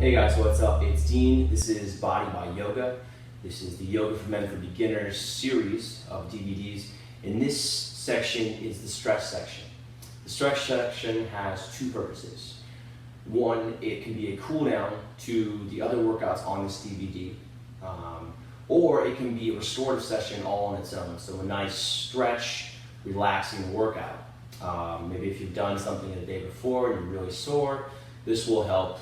Hey guys, what's up? It's Dean. This is Body by Yoga. This is the Yoga for Men for Beginners series of DVDs. And this section is the stretch section. The stretch section has two purposes. One, it can be a cool down to the other workouts on this DVD. Or it can be a restorative session all on its own. So a nice stretch, relaxing workout. Maybe if you've done something the day before and you're really sore, this will help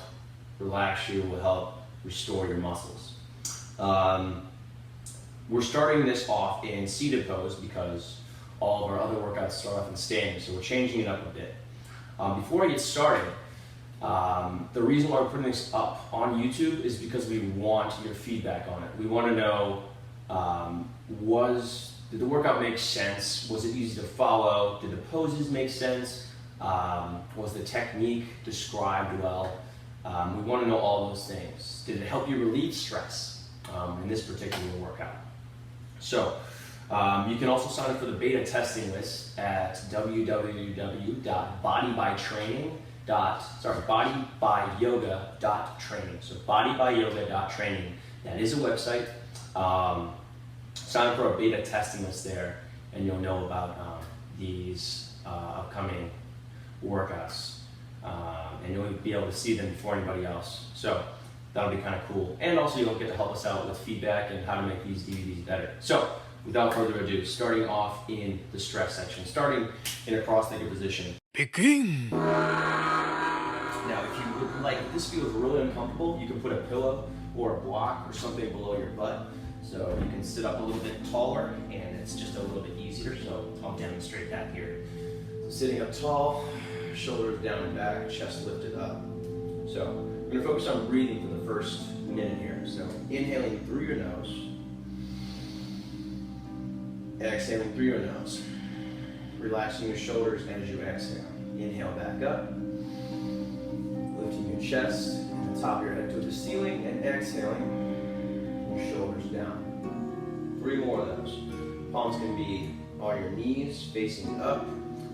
relax you, will help restore your muscles. We're starting this off in seated pose because all of our other workouts start off in standing, so we're changing it up a bit. Before I get started, the reason why we're putting this up on YouTube is because we want your feedback on it. We want to know, did the workout make sense? Was it easy to follow? Did the poses make sense? Was the technique described well? We want to know all those things. Did it help you relieve stress in this particular workout? So you can also sign up for the beta testing list at bodybyyoga.training. So bodybyyoga.training. That is a website. Sign up for a beta testing list there, and you'll know about these upcoming workouts. And you'll be able to see them before anybody else. So that'll be kind of cool. And also you'll get to help us out with feedback and how to make these DVDs better. So without further ado, starting off in the stretch section, starting in a cross-legged position. Begin. Now, if you would like, if this feels really uncomfortable, you can put a pillow or a block or something below your butt. So you can sit up a little bit taller and it's just a little bit easier. So I'll demonstrate that here. So sitting up tall, shoulders down and back, chest lifted up. So we're going to focus on breathing for the first minute here. So inhaling through your nose, exhaling through your nose, relaxing your shoulders as you exhale. Inhale back up, lifting your chest and the top of your head to the ceiling, and exhaling your shoulders down. 3 more of those. Palms can be on your knees facing up.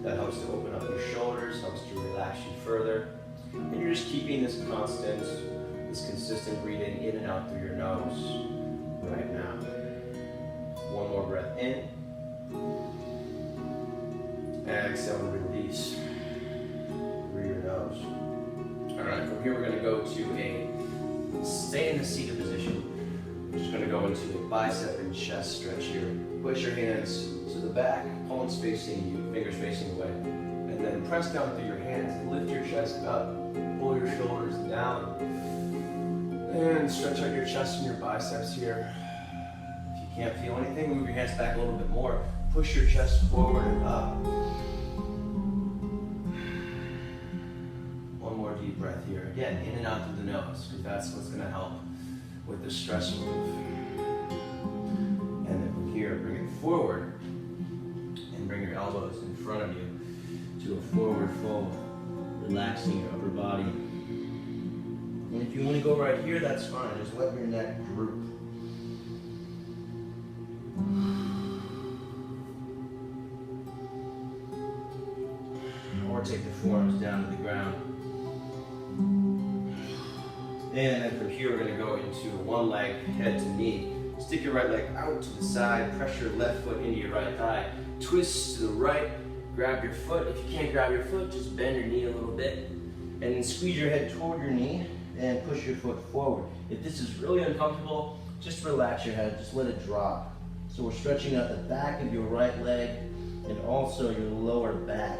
That helps to open up your shoulders, helps to relax you further. And you're just keeping this consistent breathing in and out through your nose right now. 1 more breath in. Exhale and release through your nose. All right, from here we're going to go to stay in the seated position. We're just going to go into a bicep and chest stretch here. Push your hands to the back, palms facing you, fingers facing away. And then press down through your hands, lift your chest up, pull your shoulders down, and stretch out your chest and your biceps here. If you can't feel anything, move your hands back a little bit more. Push your chest forward and up. 1 more deep breath here. Again, in and out through the nose, because that's what's going to help with the stress relief. And then from here, bring it forward and bring your elbows in front of you to a forward fold, relaxing your upper body. And if you want to go right here, that's fine. Just let your neck droop. Or take the forearms down to the ground. And then from here, we're going to go into one leg, head to knee. Stick your right leg out to the side, press your left foot into your right thigh. Twist to the right, grab your foot. If you can't grab your foot, just bend your knee a little bit. And then squeeze your head toward your knee and push your foot forward. If this is really uncomfortable, just relax your head, just let it drop. So we're stretching out the back of your right leg and also your lower back.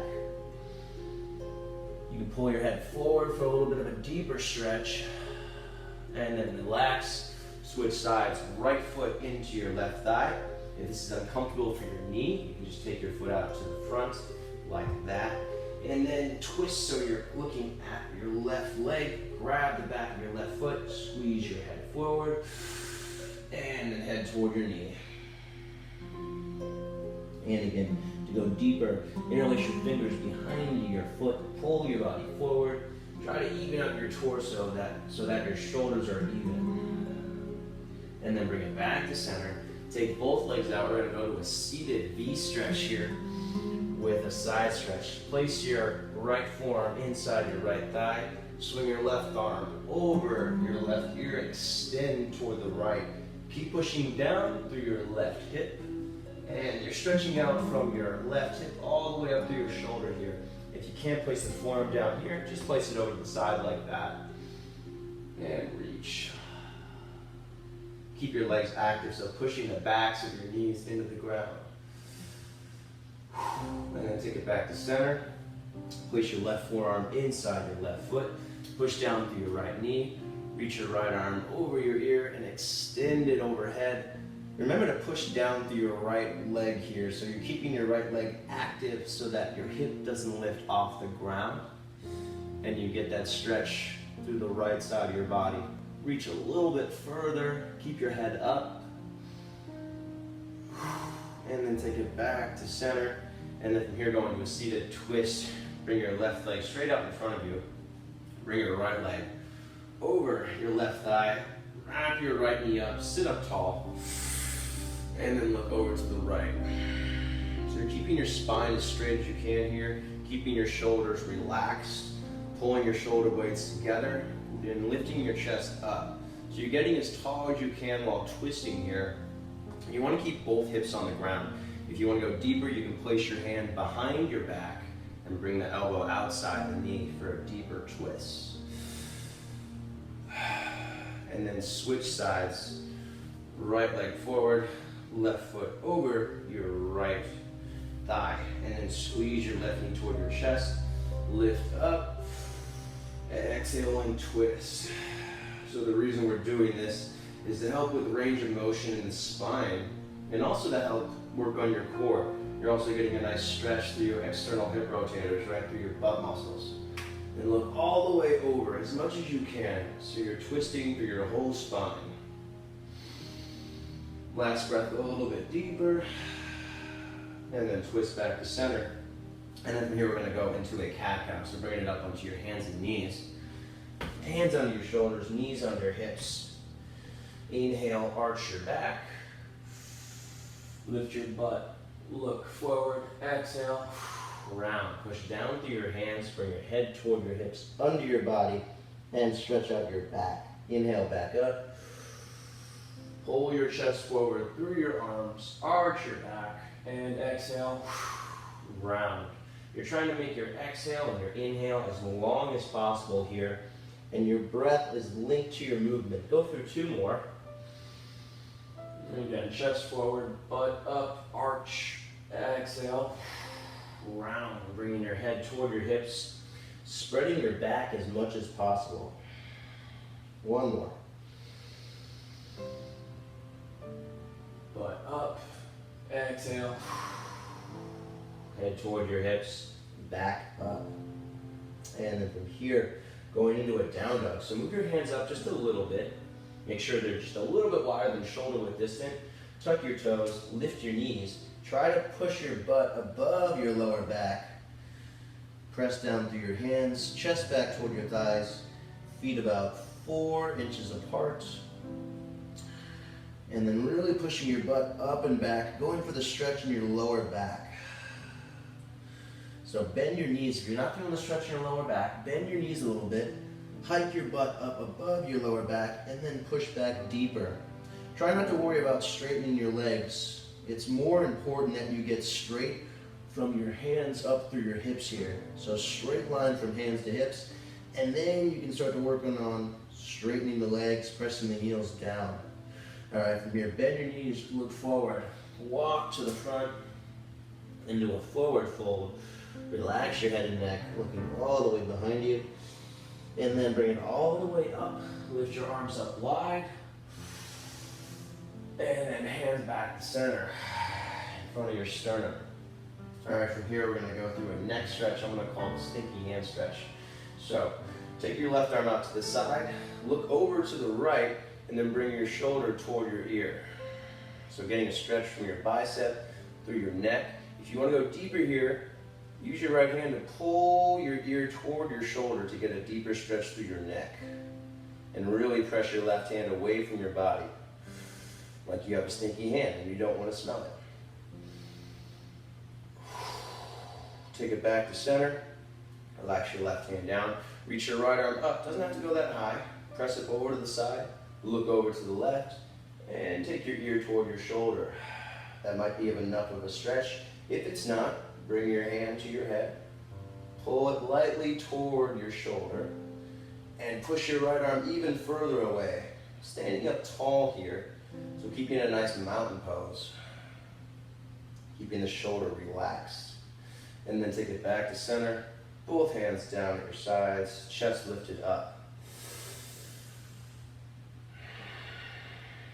You can pull your head forward for a little bit of a deeper stretch. And then relax, switch sides, right foot into your left thigh. If this is uncomfortable for your knee, you can just take your foot out to the front like that. And then twist so you're looking at your left leg, grab the back of your left foot, squeeze your head forward, and then head toward your knee. And again, to go deeper, interlace your fingers behind your foot, pull your body forward. Try to even out your torso so that your shoulders are even. And then bring it back to center. Take both legs out. We're going to go to a seated V stretch here with a side stretch. Place your right forearm inside your right thigh. Swing your left arm over your left ear, extend toward the right. Keep pushing down through your left hip, and you're stretching out from your left hip all the way up through your shoulder here. If you can't place the forearm down here, just place it over to the side like that. And reach. Keep your legs active, so pushing the backs of your knees into the ground. And then take it back to center. Place your left forearm inside your left foot. Push down through your right knee. Reach your right arm over your ear and extend it overhead. Remember to push down through your right leg here, so you're keeping your right leg active so that your hip doesn't lift off the ground. And you get that stretch through the right side of your body. Reach a little bit further. Keep your head up. And then take it back to center. And then from here, go into a seated twist. Bring your left leg straight up in front of you. Bring your right leg over your left thigh. Wrap your right knee up. Sit up tall. And then look over to the right. So you're keeping your spine as straight as you can here. Keeping your shoulders relaxed. Pulling your shoulder blades together. And lifting your chest up. So you're getting as tall as you can while twisting here. You want to keep both hips on the ground. If you want to go deeper, you can place your hand behind your back and bring the elbow outside the knee for a deeper twist. And then switch sides. Right leg forward, left foot over your right thigh. And then squeeze your left knee toward your chest. Lift up. Exhale and twist. So the reason we're doing this is to help with range of motion in the spine and also to help work on your core. You're also getting a nice stretch through your external hip rotators, right through your butt muscles. And look all the way over as much as you can so you're twisting through your whole spine. Last breath, go a little bit deeper. And then twist back to center. And then from here, we're going to go into a cat-cow. So bringing it up onto your hands and knees. Hands under your shoulders, knees under your hips. Inhale, arch your back. Lift your butt. Look forward. Exhale. Round. Push down through your hands. Bring your head toward your hips, under your body, and stretch out your back. Inhale, back up. Pull your chest forward through your arms. Arch your back. And exhale. Round. You're trying to make your exhale and your inhale as long as possible here. And your breath is linked to your movement. Go through two more. And again, chest forward, butt up, arch, exhale, round. Bringing your head toward your hips, spreading your back as much as possible. One more. Butt up, exhale, head toward your hips, back up. And then from here, going into a down dog. So move your hands up just a little bit. Make sure they're just a little bit wider than shoulder width distant. Tuck your toes, lift your knees. Try to push your butt above your lower back. Press down through your hands, chest back toward your thighs, feet about 4 inches apart. And then really pushing your butt up and back, going for the stretch in your lower back. So bend your knees. If you're not feeling the stretch in your lower back, bend your knees a little bit. Hike your butt up above your lower back and then push back deeper. Try not to worry about straightening your legs. It's more important that you get straight from your hands up through your hips here. So straight line from hands to hips, and then you can start to work on straightening the legs, pressing the heels down. All right, from here, bend your knees, look forward, walk to the front, into a forward fold. Relax your head and neck, looking all the way behind you. And then bring it all the way up. Lift your arms up wide. And then hands back to center, in front of your sternum. All right, from here, we're gonna go through a neck stretch. I'm gonna call it the stinky hand stretch. So, take your left arm out to the side, look over to the right, and then bring your shoulder toward your ear. So getting a stretch from your bicep through your neck. If you wanna go deeper here, use your right hand to pull your ear toward your shoulder to get a deeper stretch through your neck. And really press your left hand away from your body, like you have a stinky hand and you don't want to smell it. Take it back to center. Relax your left hand down. Reach your right arm up, doesn't have to go that high. Press it over to the side, look over to the left, and take your ear toward your shoulder. That might be enough of a stretch. If it's not, bring your hand to your head, pull it lightly toward your shoulder, and push your right arm even further away. Standing up tall here, so keeping a nice mountain pose. Keeping the shoulder relaxed. And then take it back to center, both hands down at your sides, chest lifted up.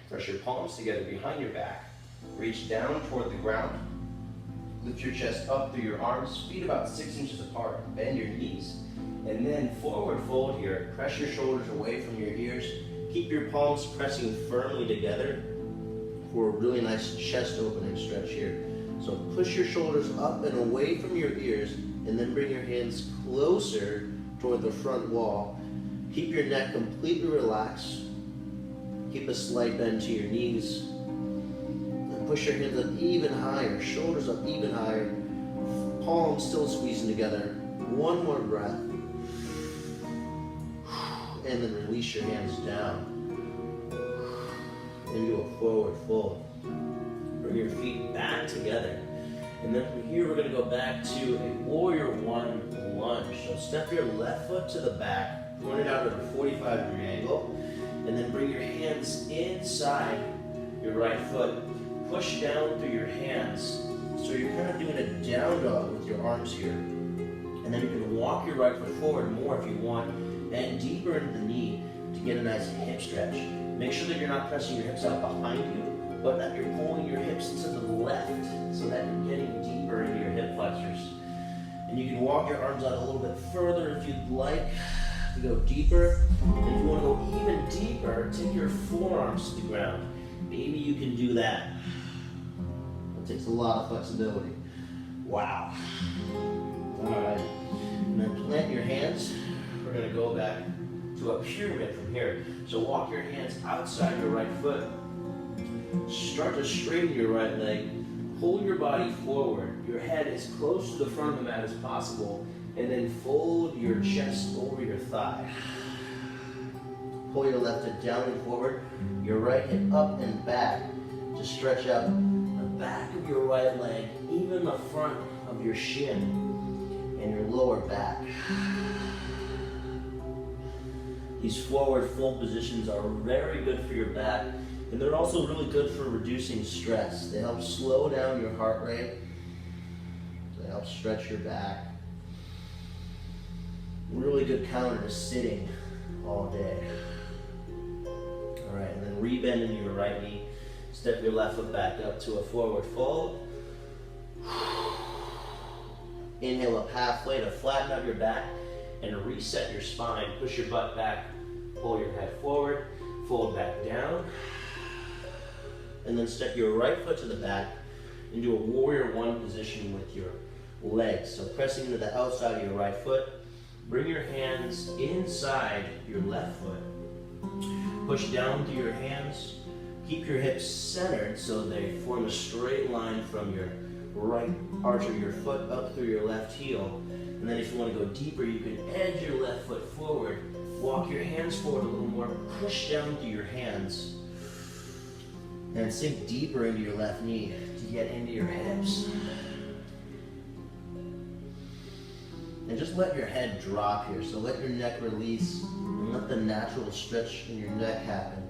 Press your palms together behind your back. Reach down toward the ground. Lift your chest up through your arms, feet about 6 inches apart. Bend your knees. And then forward fold here. Press your shoulders away from your ears. Keep your palms pressing firmly together for a really nice chest opening stretch here. So push your shoulders up and away from your ears, and then bring your hands closer toward the front wall. Keep your neck completely relaxed. Keep a slight bend to your knees. And push your hands up even higher, shoulders up even higher. Palms still squeezing together. One more breath. And then release your hands down into a forward fold. Bring your feet back together. And then from here, we're going to go back to a warrior one lunge. So step your left foot to the back, point it out at a 45-degree angle, and then bring your hands inside your right foot. Push down through your hands. So you're kind of doing a down dog with your arms here. And then you can walk your right foot forward more if you want, and deeper into the knee to get a nice hip stretch. Make sure that you're not pressing your hips out behind you, but that you're pulling your hips to the left so that you're getting deeper into your hip flexors. And you can walk your arms out a little bit further if you'd like to go deeper. And if you want to go even deeper, take your forearms to the ground. Maybe you can do that. It takes a lot of flexibility. Wow. All right. And then plant your hands. We're going to go back to a pyramid from here. So walk your hands outside your right foot. Start to straighten your right leg. Pull your body forward. Your head as close to the front of the mat as possible. And then fold your chest over your thigh. Pull your left hip down and forward. Your right hip up and back to stretch out the back of your right leg, even the front of your shin and your lower back. These forward fold positions are very good for your back, and they're also really good for reducing stress. They help slow down your heart rate. They help stretch your back. Really good counter to sitting all day. All right, and then rebend into your right knee. Step your left foot back up to a forward fold. Inhale up halfway to flatten out your back and reset your spine. Push your butt back, pull your head forward, fold back down. And then step your right foot to the back into a warrior one position with your legs. So pressing into the outside of your right foot. Bring your hands inside your left foot. Push down through your hands. Keep your hips centered so they form a straight line from your right arch of your foot up through your left heel. And then if you want to go deeper, you can edge your left foot forward. Walk your hands forward a little more. Push down through your hands. And sink deeper into your left knee to get into your hips. And just let your head drop here. So let your neck release and let the natural stretch in your neck happen.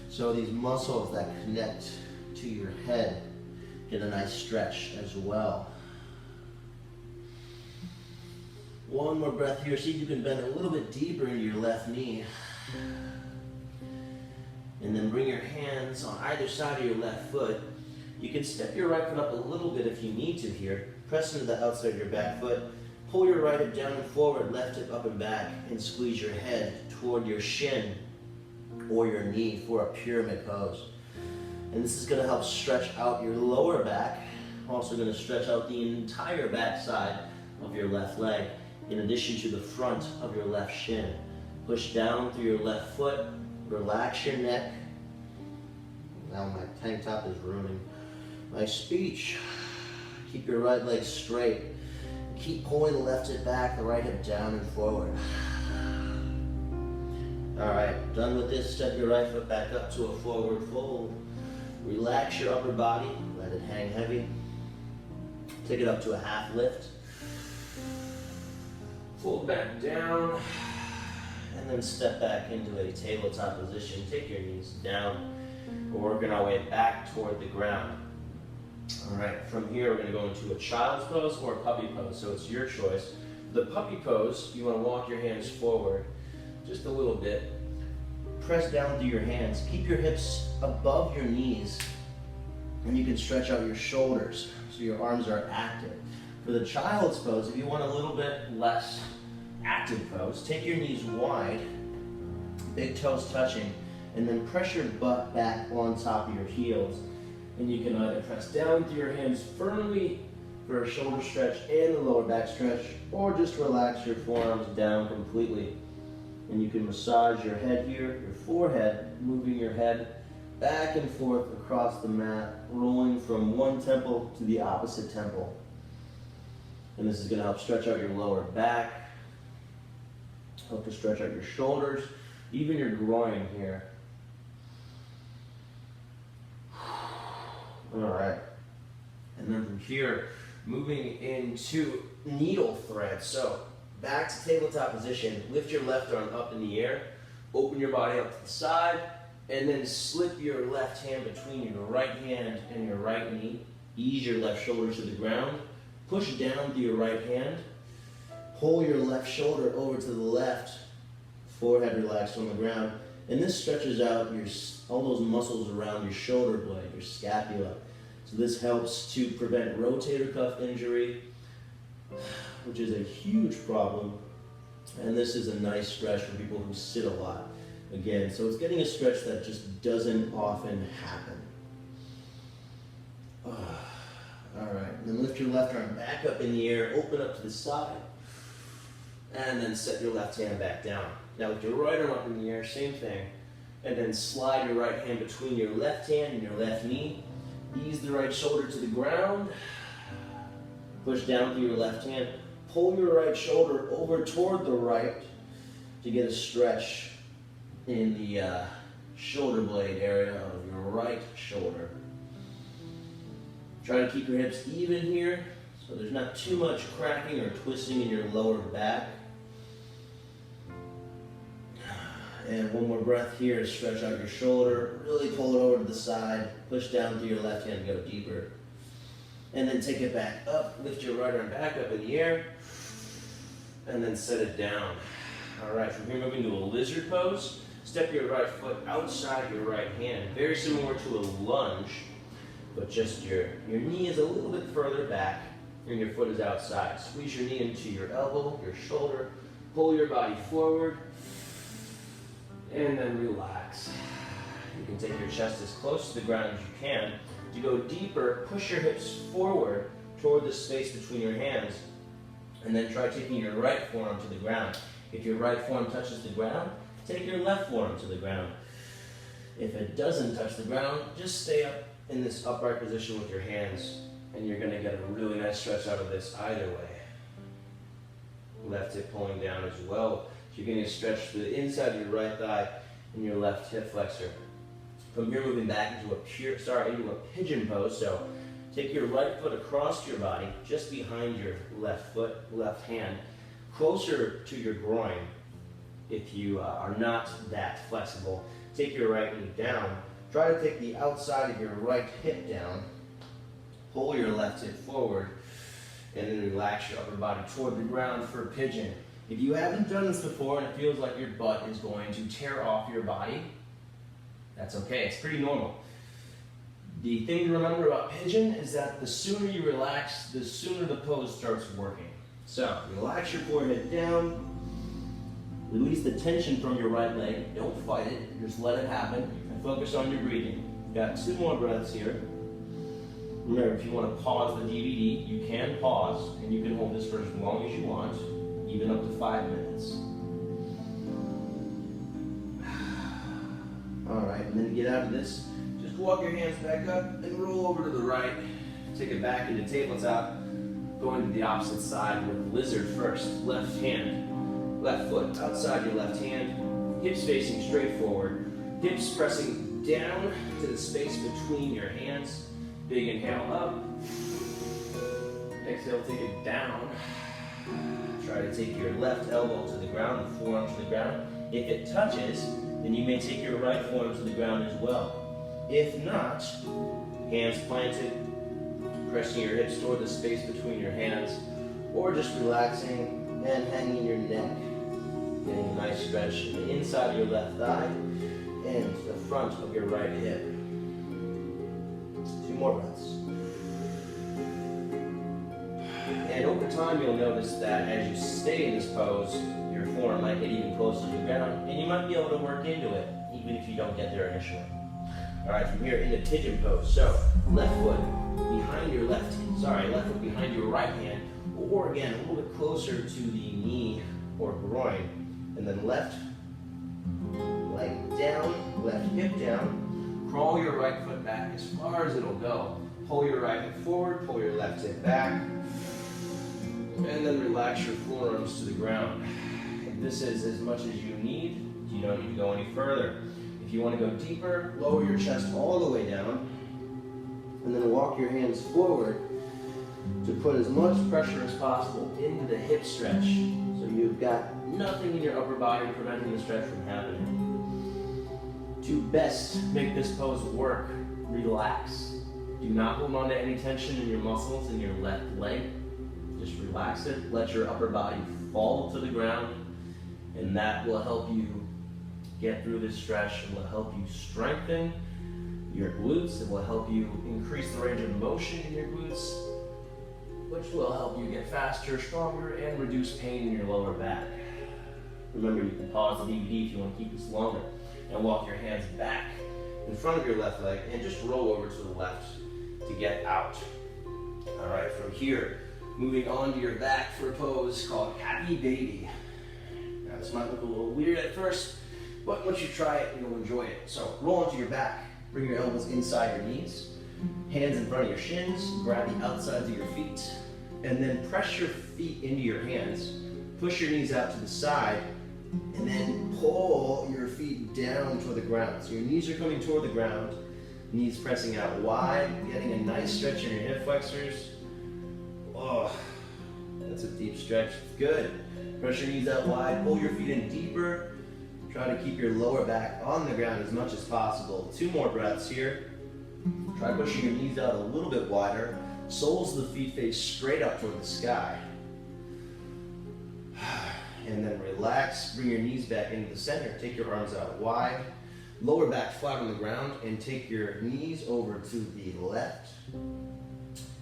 So these muscles that connect to your head get a nice stretch as well. One more breath here. See if you can bend a little bit deeper into your left knee. And then bring your hands on either side of your left foot. You can step your right foot up a little bit if you need to here. Press into the outside of your back foot. Pull your right hip down and forward, left hip up and back, and squeeze your head toward your shin or your knee for a pyramid pose. And this is going to help stretch out your lower back. Also going to stretch out the entire back side of your left leg, in addition to the front of your left shin. Push down through your left foot, relax your neck. Now my tank top is ruining my speech. Keep your right leg straight. Keep pulling the left hip back, the right hip down and forward. All right, done with this, step your right foot back up to a forward fold. Relax your upper body, let it hang heavy. Take it up to a half lift. Fold back down, and then step back into a tabletop position. Take your knees down. We're working our way back toward the ground. All right, from here we're gonna go into a child's pose or a puppy pose, so it's your choice. The puppy pose, you wanna walk your hands forward just a little bit. Press down through your hands. Keep your hips above your knees, and you can stretch out your shoulders so your arms are active. For the child's pose, if you want a little bit less active pose, take your knees wide, big toes touching, and then press your butt back on top of your heels. And you can either press down through your hands firmly for a shoulder stretch and a lower back stretch, or just relax your forearms down completely. And you can massage your head here, your forehead, moving your head back and forth across the mat, rolling from one temple to the opposite temple. And this is going to help stretch out your lower back, help to stretch out your shoulders, even your groin here. All right. And then from here, moving into needle thread. So back to tabletop position, lift your left arm up in the air, open your body up to the side, and then slip your left hand between your right hand and your right knee. Ease your left shoulder to the ground. Push down through your right hand. Pull your left shoulder over to the left. Forehead relaxed on the ground. And this stretches out all those muscles around your shoulder blade, your scapula. So this helps to prevent rotator cuff injury, which is a huge problem. And this is a nice stretch for people who sit a lot. Again, so it's getting a stretch that just doesn't often happen. All right, then lift your left arm back up in the air, open up to the side, and then set your left hand back down. Now with your right arm up in the air, same thing, and then slide your right hand between your left hand and your left knee. Ease the right shoulder to the ground, push down through your left hand, pull your right shoulder over toward the right to get a stretch in the shoulder blade area of your right shoulder. Try to keep your hips even here so there's not too much cracking or twisting in your lower back. And one more breath here, stretch out your shoulder, really pull it over to the side, push down through your left hand, go deeper. And then take it back up, lift your right arm back up in the air, and then set it down. All right, from here moving to a lizard pose. Step your right foot outside your right hand, very similar to a lunge, but just your knee is a little bit further back and your foot is outside. Squeeze your knee into your elbow, your shoulder, pull your body forward, and then relax. You can take your chest as close to the ground as you can. To go deeper, push your hips forward toward the space between your hands, and then try taking your right forearm to the ground. If your right forearm touches the ground, take your left forearm to the ground. If it doesn't touch the ground, just stay up in this upright position with your hands, and you're going to get a really nice stretch out of this either way. Left hip pulling down as well. So you're getting a stretch to the inside of your right thigh and your left hip flexor. From here, moving back into a pigeon pose. So take your right foot across your body, just behind your left foot, left hand, closer to your groin. If you are not that flexible, take your right knee down. Try to take the outside of your right hip down. Pull your left hip forward, and then relax your upper body toward the ground for a pigeon. If you haven't done this before and it feels like your butt is going to tear off your body, that's okay, it's pretty normal. The thing to remember about pigeon is that the sooner you relax, the sooner the pose starts working. So, relax your forehead down, release the tension from your right leg, don't fight it, just let it happen, and focus on your breathing. Got 2 more breaths here. Remember, if you want to pause the DVD, you can pause, and you can hold this for as long as you want, even up to 5 minutes. All right, and then to get out of this, just walk your hands back up and roll over to the right. Take it back into tabletop, going to the opposite side with lizard first. Left hand, left foot outside your left hand, hips facing straight forward, hips pressing down to the space between your hands. Big inhale up. Exhale, take it down. Try to take your left elbow to the ground, the forearm to the ground. If it touches, then you may take your right forearm to the ground as well. If not, hands planted, pressing your hips toward the space between your hands, or just relaxing and hanging your neck. Getting a nice stretch in the inside of your left thigh and the front of your right hip. 2 more breaths. And over time, you'll notice that as you stay in this pose, your forearm might get even closer to the ground, and you might be able to work into it, even if you don't get there initially. All right, from here into pigeon pose. So, left foot behind your left foot behind your right hand, or again, a little bit closer to the knee or groin, and then left leg down, left hip down. Crawl your right foot back as far as it'll go. Pull your right hip forward, pull your left hip back, and then relax your forearms to the ground. If this is as much as you need, you don't need to go any further. If you want to go deeper, lower your chest all the way down, and then walk your hands forward to put as much pressure as possible into the hip stretch. So you've got nothing in your upper body preventing the stretch from happening. To best make this pose work, relax. Do not hold on to any tension in your muscles in your left leg. Just relax it, let your upper body fall to the ground, and that will help you get through this stretch. It will help you strengthen your glutes. It will help you increase the range of motion in your glutes, which will help you get faster, stronger, and reduce pain in your lower back. Remember, you can pause the DVD if you want to keep this longer, and walk your hands back in front of your left leg, and just roll over to the left to get out. All right, from here, moving on to your back for a pose called Happy Baby. Now, this might look a little weird at first, but once you try it, you'll enjoy it. So roll onto your back, bring your elbows inside your knees, hands in front of your shins, grab the outsides of your feet, and then press your feet into your hands. Push your knees out to the side, and then pull your feet down toward the ground. So your knees are coming toward the ground, knees pressing out wide, getting a nice stretch in your hip flexors. Oh, that's a deep stretch. Good. Press your knees out wide, pull your feet in deeper. Try to keep your lower back on the ground as much as possible. 2 more breaths here. Try pushing your knees out a little bit wider. Soles of the feet face straight up toward the sky. And then relax, bring your knees back into the center. Take your arms out wide. Lower back flat on the ground, and take your knees over to the left.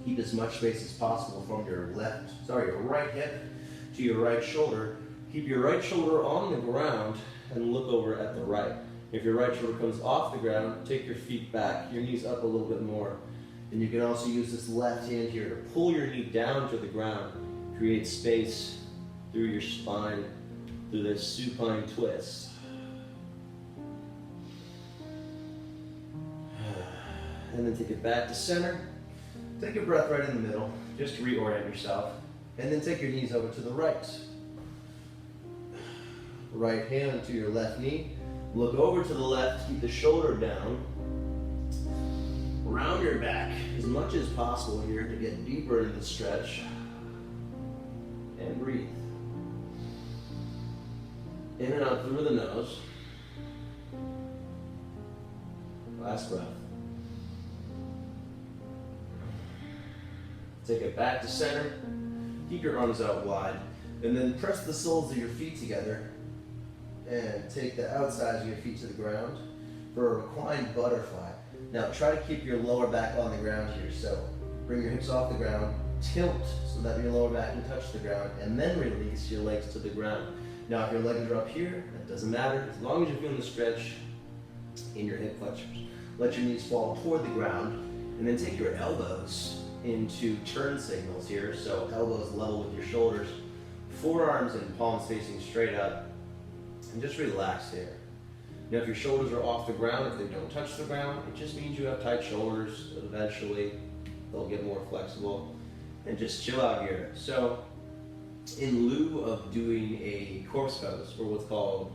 Keep as much space as possible from your right hip to your right shoulder. Keep your right shoulder on the ground and look over at the right. If your right shoulder comes off the ground, take your feet back, your knees up a little bit more. And you can also use this left hand here to pull your knee down to the ground, create space through your spine, through this supine twist. And then take it back to center. Take a breath right in the middle, just to reorient yourself. And then take your knees over to the right. Right hand to your left knee. Look over to the left, keep the shoulder down. Round your back as much as possible here to get deeper into the stretch. And breathe. In and out through the nose. Last breath. Take it back to center. Keep your arms out wide. And then press the soles of your feet together. And take the outsides of your feet to the ground for a reclined butterfly. Now try to keep your lower back on the ground here. So bring your hips off the ground, tilt so that your lower back can touch the ground, and then release your legs to the ground. Now if your legs are up here, that doesn't matter. As long as you're feeling the stretch in your hip flexors. Let your knees fall toward the ground, and then take your elbows into turn signals here. So elbows level with your shoulders, forearms and palms facing straight up. And just relax here. Now if your shoulders are off the ground, if they don't touch the ground, it just means you have tight shoulders. Eventually they'll get more flexible. And just chill out here. So In lieu of doing a corpse pose, or what's called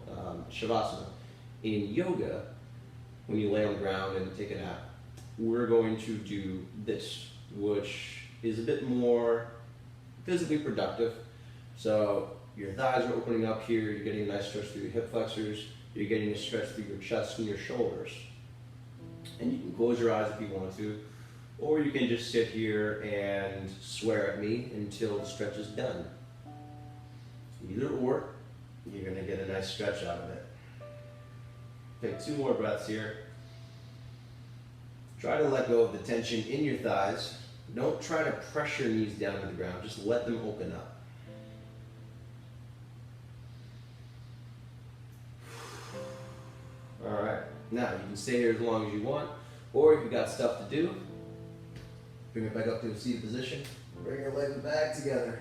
shavasana, in yoga, when you lay on the ground and take a nap, we're going to do this, which is a bit more physically productive. So your thighs are opening up here, you're getting a nice stretch through your hip flexors, you're getting a stretch through your chest and your shoulders. And you can close your eyes if you want to, or you can just sit here and swear at me until the stretch is done. Either or, you're going to get a nice stretch out of it. Take 2 more breaths here. Try to let go of the tension in your thighs. Don't try to press your knees down to the ground, just let them open up. Alright, now you can stay here as long as you want, or if you've got stuff to do, bring it back up to a seated position, bring your legs back together.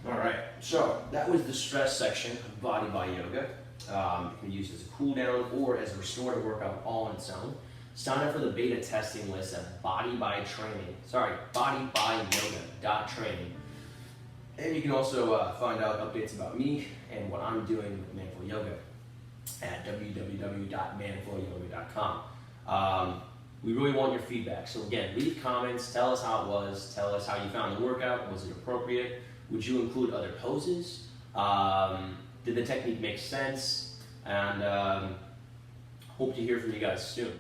Alright, so that was the stress section of Body by Yoga. It can be used as a cool down or as a restorative workout all on its own. Sign up for the beta testing list at bodybyyoga.training. And you can also find out updates about me and what I'm doing with Manful Yoga at www.manfulyoga.com. We really want your feedback. So again, leave comments, tell us how it was, tell us how you found the workout, was it appropriate? Would you include other poses? Did the technique make sense? And hope to hear from you guys soon.